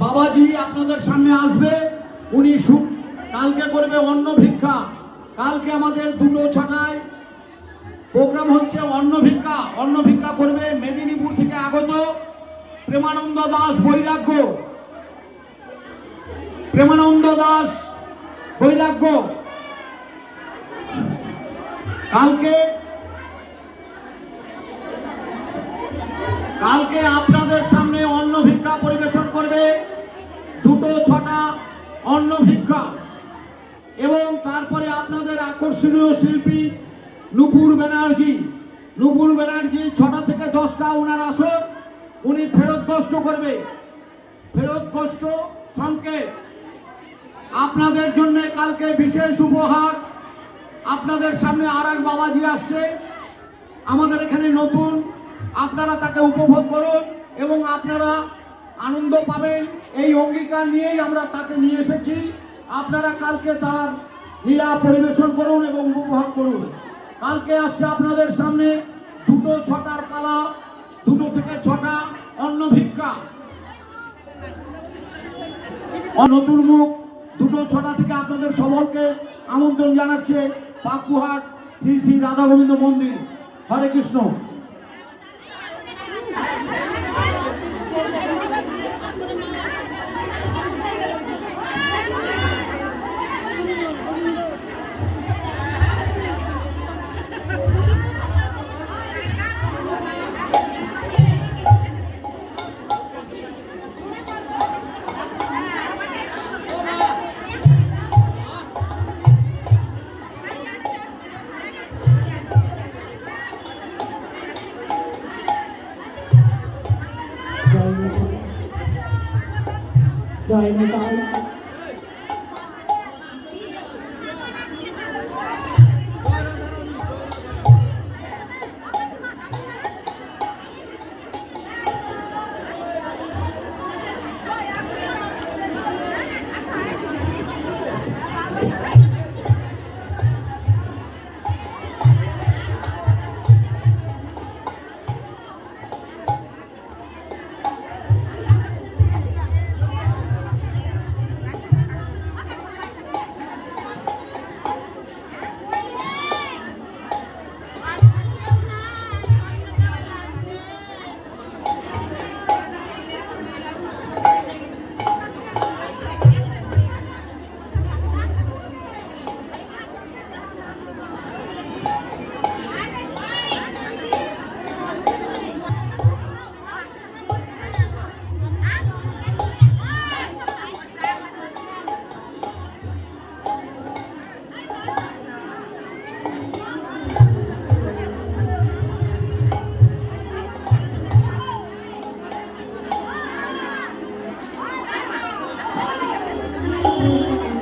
বাবাজি আপনাদের সামনে আসবে। উনি কালকে করবে অন্ন ভিক্ষা। কালকে আমাদের 2:06টায় প্রোগ্রাম হচ্ছে অন্ন ভিক্ষা। অন্ন ভিক্ষা করবে মেদিনীপুর থেকে আগত প্রেমানন্দ দাস বৈরাগ্য। প্রেমানন্দ দাস বৈরাগ্য কালকে আপনাদের সামনে অন্ন ভিক্ষা পরিবেশন করবে। 2:06টা অন্ন ভিক্ষা। এবং তারপরে আপনাদের আকর্ষণীয় শিল্পী নুপুর ব্যানার্জি 6টা থেকে 10টা ওনার আসর। উনি ফেরত কষ্ট করবে। ফেরত কষ্ট সংকেত। আপনাদের জন্য কালকে বিশেষ উপহার। আপনাদের সামনে আর এক বাবাজি আসছে আমাদের এখানে নতুন। আপনারা তাকে উপভোগ করুন এবং আপনারা আনন্দ পাবেন। এই অঙ্গীকার নিয়েই আমরা তাকে নিয়ে এসেছি। আপনারা কালকে তার লীলা পরিবেশন করুন এবং উপভোগ করুন। কালকে আসছে আপনাদের সামনে 2:06টার পালা। 2 থেকে 6টা অন্ন ভিক্ষা। নতুন মুখ 2:06টা থেকে আপনাদের সকলকে আমন্ত্রণ জানাচ্ছে পাকুহাট শ্রী শ্রী রাধা গোবিন্দ মন্দির। হরে কৃষ্ণ। জয় নেপাল। Thank you.